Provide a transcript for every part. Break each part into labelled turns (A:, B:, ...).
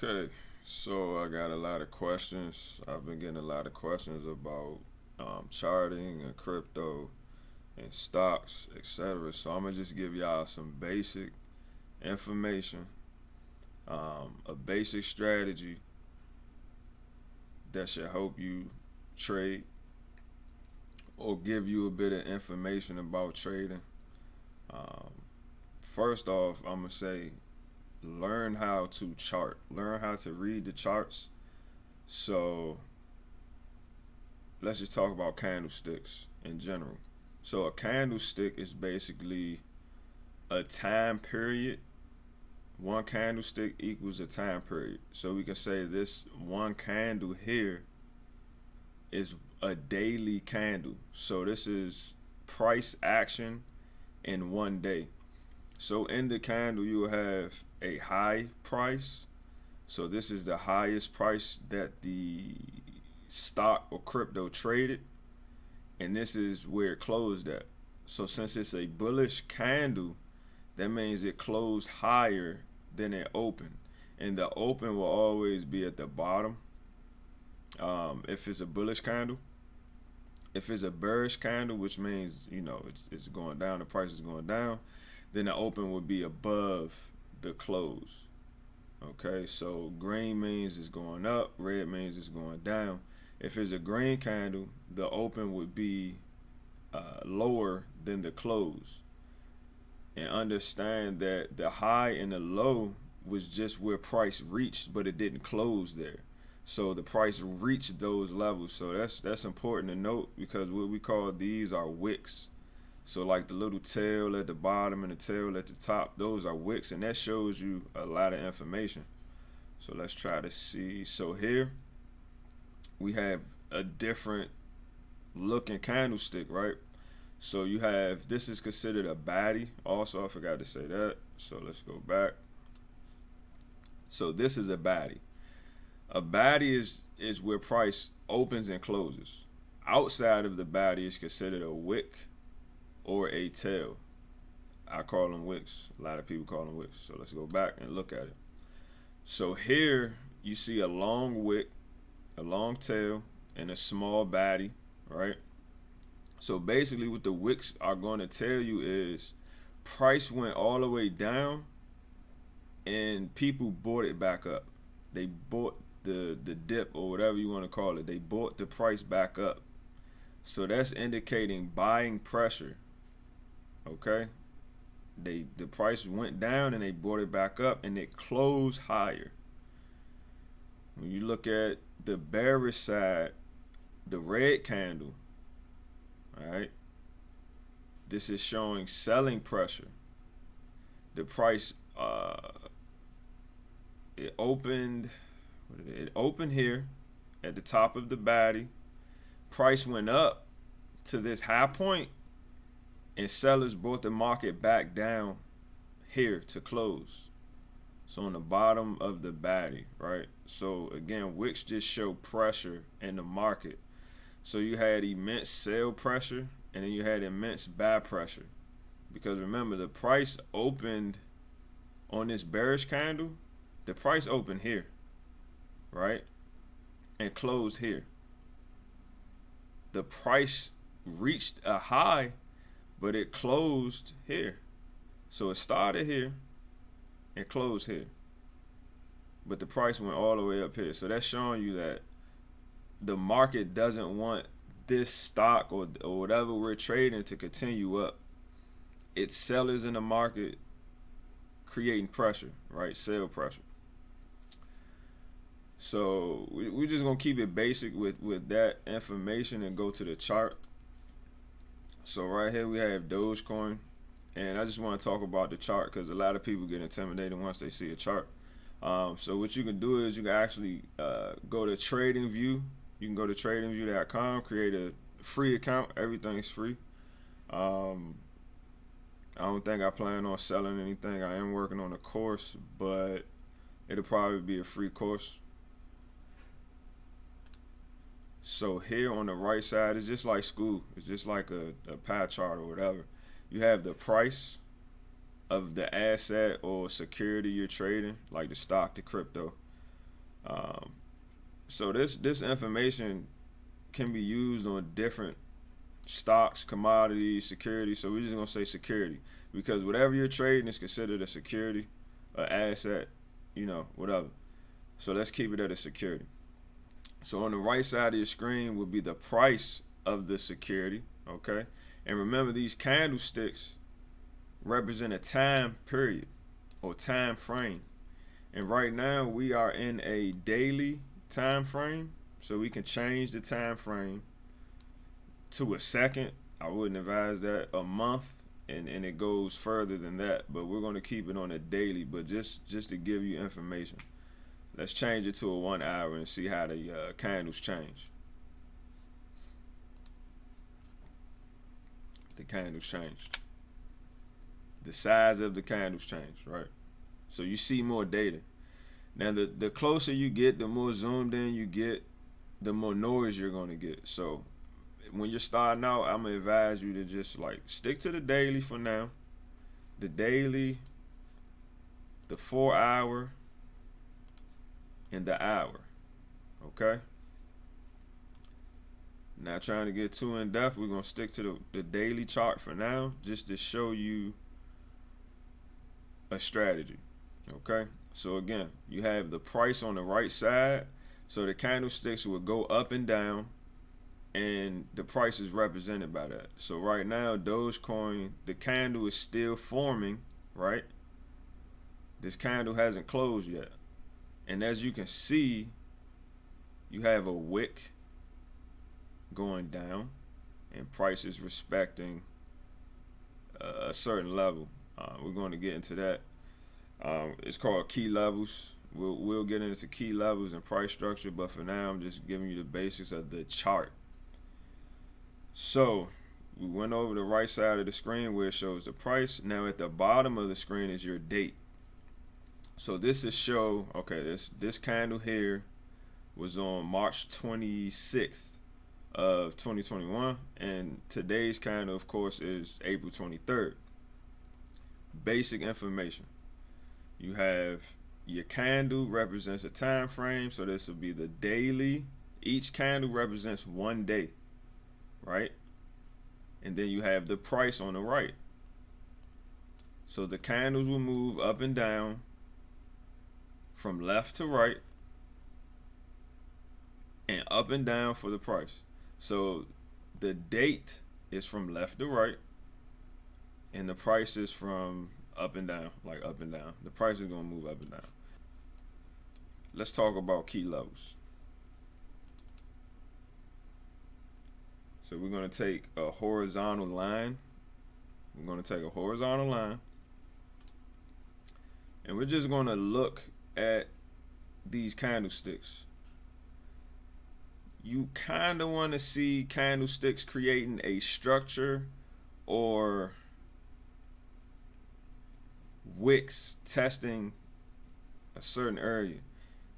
A: Okay, so I got a lot of questions. I've been getting a lot of questions about charting and crypto and stocks, etc. So I'm gonna just give y'all some basic information, a basic strategy that should help you trade or give you a bit of information about trading. Um, First off, I'm gonna say learn how to chart, learn how to read the charts. So let's just talk about candlesticks in general. So a candlestick is basically a time period. One candlestick equals a time period. So we can say this one candle here is a daily candle. So this is price action in one day. So in the candle, you will have a high price. So this is the highest price that the stock or crypto traded, and this is where it closed at. So since it's a bullish candle, that means it closed higher than it opened, and the open will always be at the bottom. If it's a bullish candle, if it's a bearish candle, which means it's going down, the price is going down, then the open would be above the close. Okay, so green means it's going up, red means it's going down. If it's a green candle, the open would be lower than the close. And understand that the high and the low was just where price reached, but it didn't close there. So the price reached those levels. So that's important to note, because what we call these are wicks. So like the little tail at the bottom and the tail at the top, those are wicks, and that shows you a lot of information. So let's try to see. So here we have a different looking candlestick, right? So you have, this is considered a baddie. Also, I forgot to say that. So let's go back. So this is a baddie. A baddie is where price opens and closes. Outside of the baddie is considered a wick or a tail. I call them wicks. A lot of people call them wicks. So let's go back and look at it. So here you see a long wick, a long tail, and a small baddie, right? So basically what the wicks are going to tell you is price went all the way down and people bought it back up. They bought the dip, or whatever you want to call it. They bought the price back up. So that's indicating buying pressure. Okay? The price went down and they brought it back up and it closed higher. When you look at the bearish side, the red candle, all right, this is showing selling pressure. The price it opened here at the top of the baddie. Price went up to this high point, and sellers brought the market back down here to close. So on the bottom of the baddie, right? So again, wicks just show pressure in the market. So you had immense sell pressure, and then you had immense buy pressure. Because remember, the price opened on this bearish candle, the price opened here, right? And closed here. The price reached a high, but it closed here. So it started here and closed here. But the price went all the way up here. So that's showing you that the market doesn't want this stock or whatever we're trading to continue up. It's sellers in the market creating pressure, right? Sell pressure. So we're just going to keep it basic with that information and go to the chart. So right here we have dogecoin, and I just want to talk about the chart because a lot of people get intimidated once they see a chart. So what you can do is you can actually go to TradingView. You can go to tradingview.com, create a free account. Everything's free. I don't think I plan on selling anything. I am working on a course, but it'll probably be a free course. So here on the right side is just like school. It's just like a pie chart or whatever. You have the price of the asset or security you're trading, like the stock, the crypto. Um, so this information can be used on different stocks, commodities, securities. So we're just gonna say security because whatever you're trading is considered a security, an asset, whatever. So let's keep it at a security. So on the right side of your screen will be the price of the security, okay? And remember, these candlesticks represent a time period or time frame. And right now we are in a daily time frame, so we can change the time frame to a second. I wouldn't advise that. A month, and it goes further than that, but we're going to keep it on a daily, but just to give you information. Let's change it to a 1 hour and see how the candles change. The candles changed. The size of the candles changed, right? So you see more data. Now, the closer you get, the more zoomed in you get, the more noise you're going to get. So when you're starting out, I'm going to advise you to just stick to the daily for now. The daily, the 4 hour, and the hour. Okay? Not trying to get too in depth. We're going to stick to the daily chart for now, just to show you a strategy. Okay? So again, you have the price on the right side. So the candlesticks will go up and down, and the price is represented by that. So right now, Dogecoin, the candle is still forming, right? This candle hasn't closed yet. And as you can see, you have a wick going down, and price is respecting a certain level. We're going to get into that. It's called key levels. We'll get into key levels and price structure, but for now, I'm just giving you the basics of the chart. So we went over the right side of the screen where it shows the price. Now at the bottom of the screen is your date. So this is this candle here was on March 26th of 2021, and today's candle, of course, is April 23rd. Basic information. You have your candle represents a time frame, so this will be the daily. Each candle represents 1 day, right? And then you have the price on the right. So the candles will move up and down from left to right and up and down for the price. So the date is from left to right, and the price is from up and down, like up and down. The price is going to move up and down. Let's talk about key levels. So we're going to take a horizontal line. We're going to take a horizontal line, and we're just going to look at these candlesticks. You kind of want to see candlesticks creating a structure or wicks testing a certain area.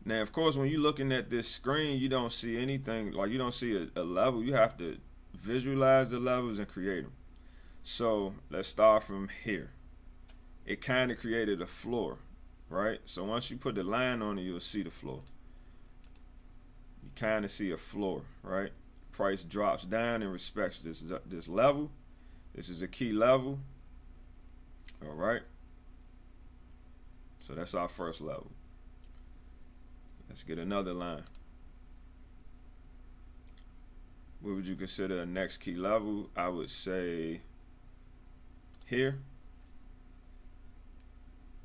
A: Now, of course, when you're looking at this screen, you don't see anything, you don't see a level. You have to visualize the levels and create them. So let's start from here. It kind of created a floor, right? So once you put the line on it, you'll see the floor. You kind of see a floor, right? Price drops down and respects this level. This is a key level. All right. So that's our first level. Let's get another line. What would you consider a next key level? I would say here.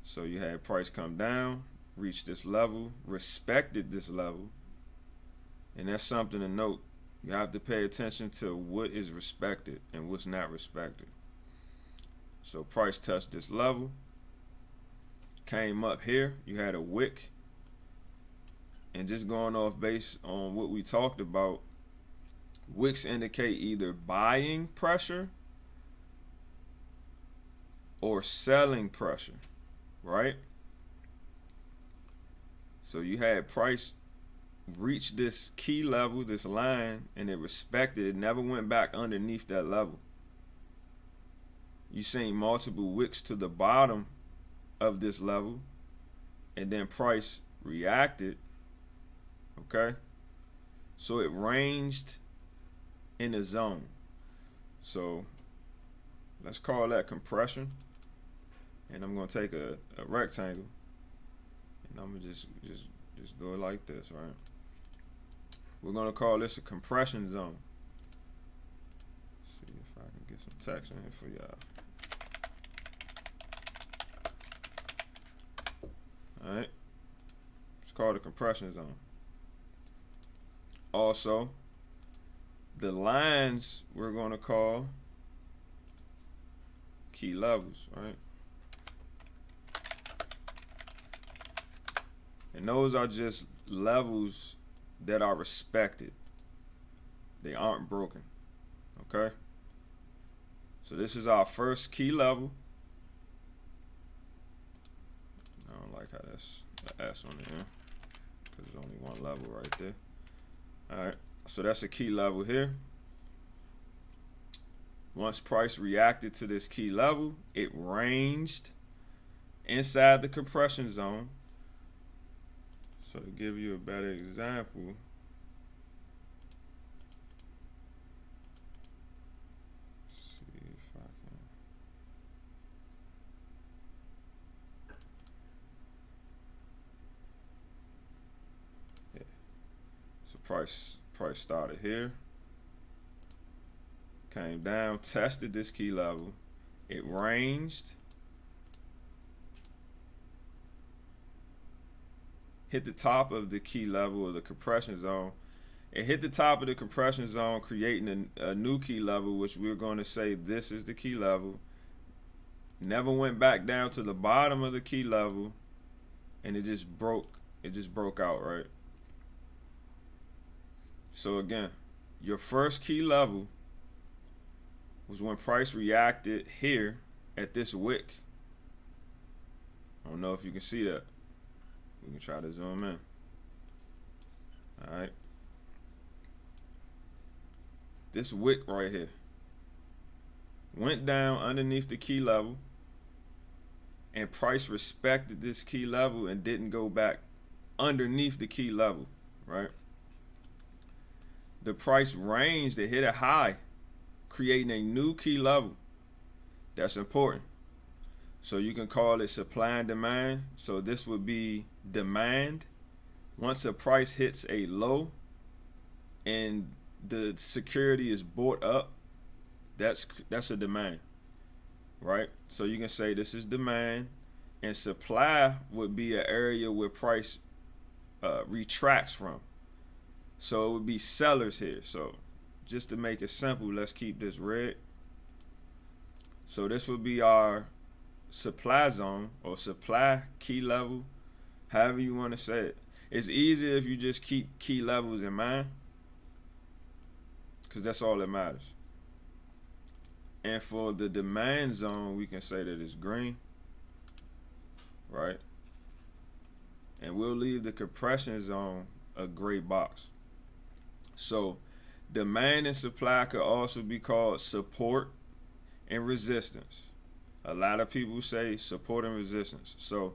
A: So you had price come down, reach this level, respected this level. And that's something to note. You have to pay attention to what is respected and what's not respected. So price touched this level, came up here, you had a wick. And just going off based on what we talked about, wicks indicate either buying pressure or selling pressure, right? So you had price reach this key level, this line, and it respected it, never went back underneath that level. You seen multiple wicks to the bottom of this level, and then price reacted Okay, so it ranged in a zone. So let's call that compression, and I'm gonna take a rectangle, and I'm gonna just go like this, right? We're gonna call this a compression zone. Let's see if I can get some text in here for y'all. All right, it's called a compression zone. Also, the lines we're going to call key levels, right? And those are just levels that are respected. They aren't broken, okay? So this is our first key level. I don't like how that's an S on the end, because there's only one level right there. All right, so that's a key level here. Once price reacted to this key level, it ranged inside the compression zone. So to give you a better example, let's see if I can. Yeah. So price started here, came down, tested this key level, it ranged, hit the top of the key level of the compression zone. It hit the top of the compression zone, creating a new key level, which we're going to say this is the key level. Never went back down to the bottom of the key level, and it just broke out, right? So again, your first key level was when price reacted here at this wick. I don't know if you can see that. We can try to zoom in. All right. This wick right here went down underneath the key level, and price respected this key level and didn't go back underneath the key level, right? The price ranged, it hit a high, creating a new key level. That's important. So you can call it supply and demand. So this would be demand. Once a price hits a low and the security is bought up, that's a demand, right? So you can say this is demand, and supply would be an area where price retracts from. So it would be sellers here. So just to make it simple, let's keep this red. So this would be our supply zone or supply key level, however you want to say it. It's easier if you just keep key levels in mind, because that's all that matters. And for the demand zone, we can say that it's green, right? And we'll leave the compression zone a gray box. So demand and supply could also be called support and resistance. A lot of people say support and resistance. So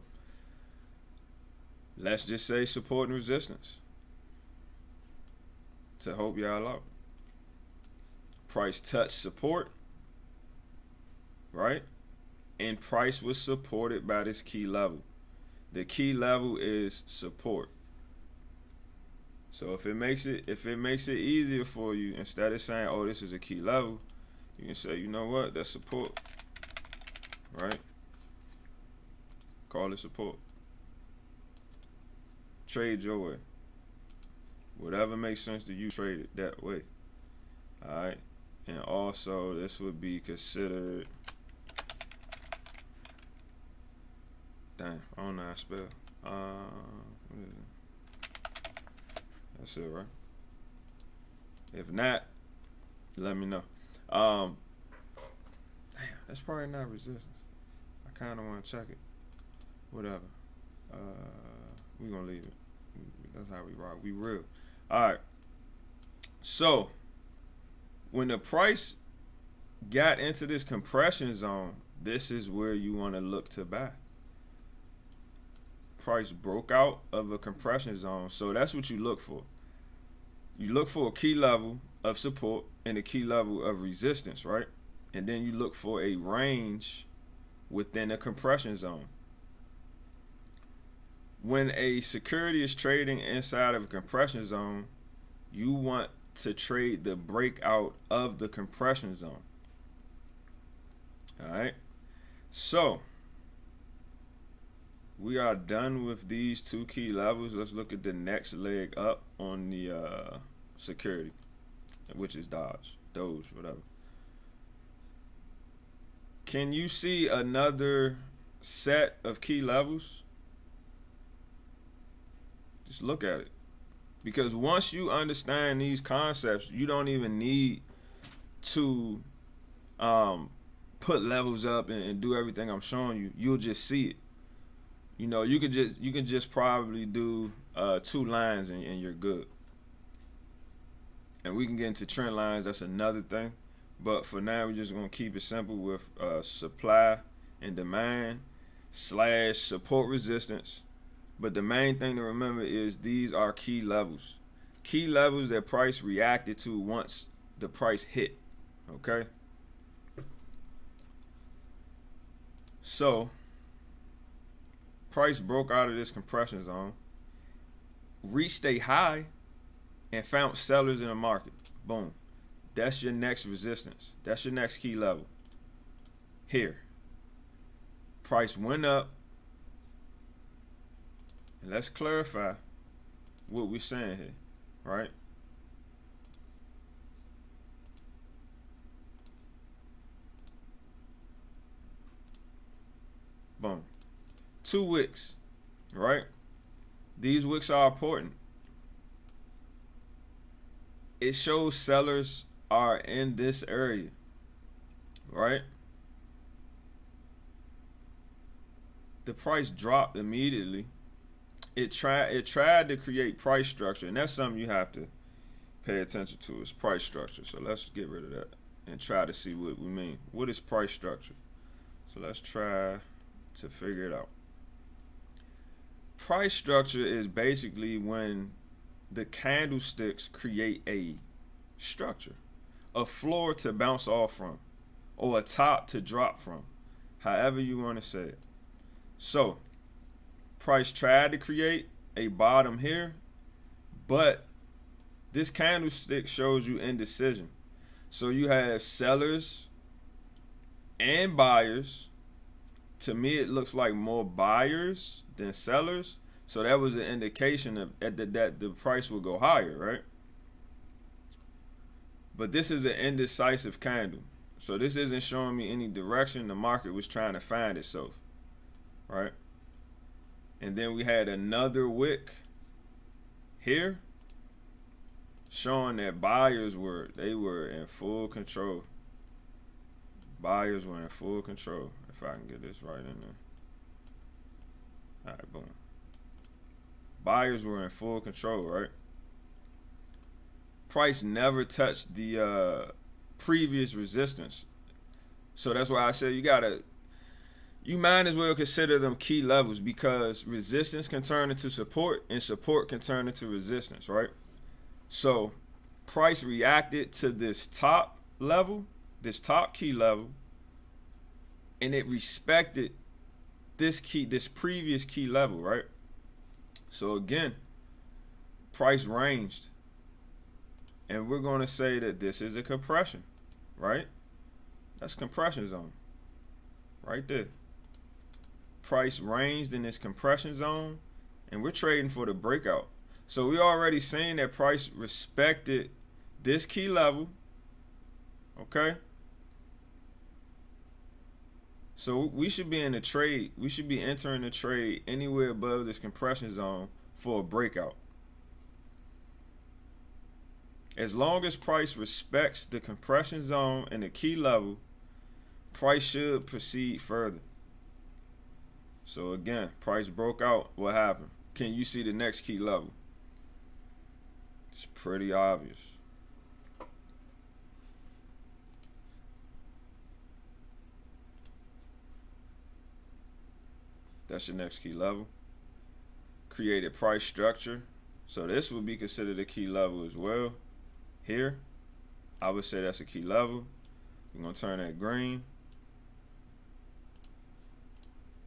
A: let's just say support and resistance to help y'all out. Price touched support, right? And price was supported by this key level. The key level is support. So if it makes it easier for you, instead of saying, oh, this is a key level, you can say, you know what, that's support, right? Call it support. Trade your way. Whatever makes sense to you, trade it that way. All right. And also, this would be considered. Damn, I don't know how to spell. What is it? That's it, right? If not, let me know. Damn, that's probably not resistance. I kind of want to check it. Whatever. We're going to leave it. That's how we rock. We real. All right. So, when the price got into this compression zone, this is where you want to look to buy. price broke out of a compression zone. So that's what you look for. You look for a key level of support and a key level of resistance, right? And then you look for a range within a compression zone. When a security is trading inside of a compression zone, you want to trade the breakout of the compression zone. All right. So we are done with these two key levels. Let's look at the next leg up on the security, which is Doge, whatever. Can you see another set of key levels? Just look at it. Because once you understand these concepts, you don't even need to put levels up and do everything I'm showing you. You'll just see it. You know, you can just probably do 2 lines and you're good. And we can get into trend lines. That's another thing. But for now, we're just gonna keep it simple with supply and demand / support resistance. But the main thing to remember is these are key levels. Key levels that price reacted to once the price hit. Okay? So, price broke out of this compression zone, reached a high, and found sellers in the market. Boom. That's your next resistance. That's your next key level. Here. Price went up. And let's clarify what we're saying here, right? Boom. 2 wicks, right? These wicks are important. It shows sellers are in this area, right? The price dropped immediately. It tried to create price structure, and that's something you have to pay attention to, is price structure. So let's get rid of that and try to see what we mean. What is price structure? So let's try to figure it out. Price structure is basically when the candlesticks create a structure, a floor to bounce off from, or a top to drop from, however you want to say it. So price tried to create a bottom here, but this candlestick shows you indecision. So you have sellers and buyers. To me, it looks like more buyers than sellers. So that was an indication of that the price will go higher, right? But this is an indecisive candle. So this isn't showing me any direction. The market was trying to find itself, right? And then we had another wick here showing that buyers were in full control. Buyers were in full control. If I can get this right in there. All right, boom. Buyers were in full control, right? Price never touched the previous resistance. So that's why I said you might as well consider them key levels, because resistance can turn into support and support can turn into resistance, right? So price reacted to this top level, this top key level, and it respected this previous key level, right? So again, price ranged, and we're going to say that this is a compression, right? That's compression zone right there. Price ranged in this compression zone, and we're trading for the breakout. So we already seen that price respected this key level, okay? So we should be in a trade. We should be entering the trade anywhere above this compression zone for a breakout. As long as price respects the compression zone and the key level, price should proceed further. So again, price broke out. What happened? Can you see the next key level? It's pretty obvious. That's your next key level. created price structure. So this would be considered a key level as well. Here, I would say that's a key level. We're going to turn that green.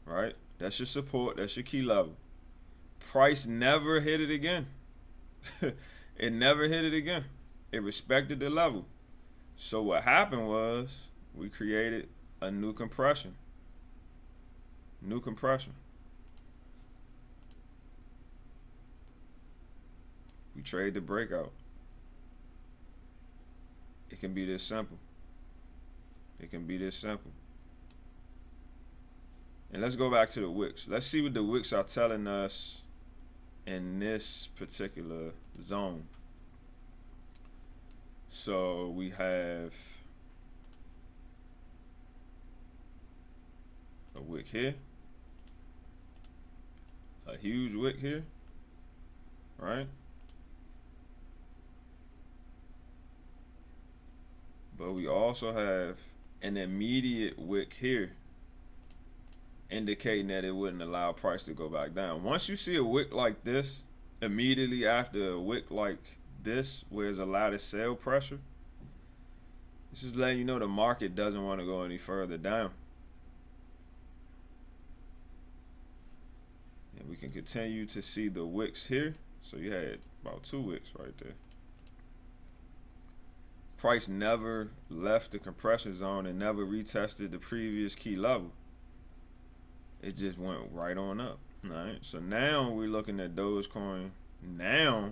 A: Right? That's your support. That's your key level. Price never hit it again. It never hit it again. It respected the level. So what happened was we created a new compression. New compression. We trade the breakout. It can be this simple. It can be this simple. And let's go back to the wicks. Let's see what the wicks are telling us in this particular zone. So we have a wick here, a huge wick here, right? But we also have an immediate wick here, indicating that it wouldn't allow price to go back down. Once you see a wick like this, immediately after a wick like this, where there's a lot of sell pressure, it's just letting you know the market doesn't want to go any further down. And we can continue to see the wicks here. So you had about 2 wicks right there. Price never left the compression zone and never retested the previous key level. It just went right on up. All right. So now we're looking at Dogecoin. Now,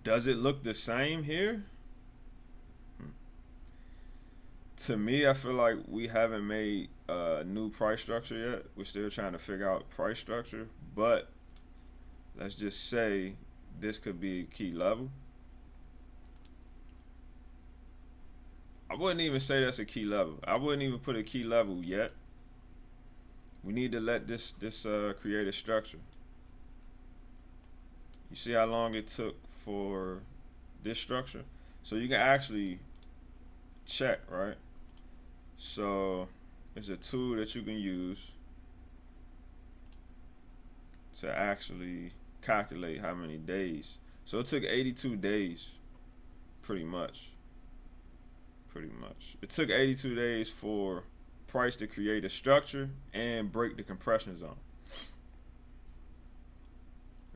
A: does it look the same here? To me, I feel like we haven't made a new price structure yet. We're still trying to figure out price structure. But let's just say this could be a key level. I wouldn't even say that's a key level. I wouldn't even put a key level yet. We need to let this create a structure. You see how long it took for this structure? So you can actually check, right? So it's a tool that you can use to actually calculate how many days. So it took 82 days, pretty much. It took 82 days for price to create a structure and break the compression zone.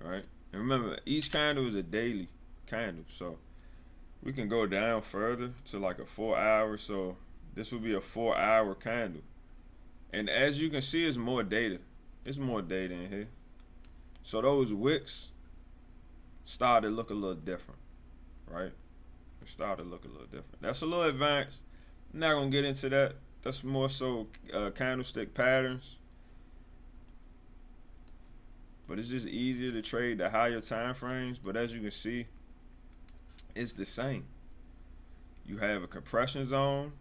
A: All right. And remember, each candle is a daily candle. So we can go down further to like a 4 hour. So this will be a 4 hour candle. And as you can see, it's more data. It's more data in here. So those wicks started to look a little different, right? It started to look a little different. That's a little advanced. I'm not gonna get into that. That's more so candlestick patterns. But it's just easier to trade the higher time frames. But as you can see, it's the same. You have a compression zone.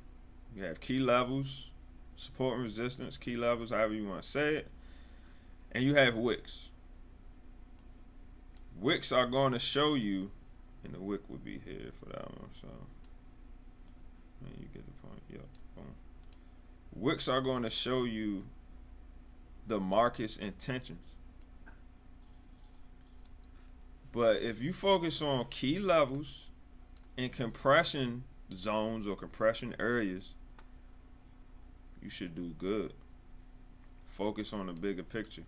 A: You have key levels, support and resistance, key levels, however you want to say it. And you have wicks. Wicks are going to show you, and the wick would be here for that one. So, man, you get the point. Yep. Boom. Wicks are going to show you the market's intentions. But if you focus on key levels and compression zones or compression areas, you should do good. Focus on the bigger picture.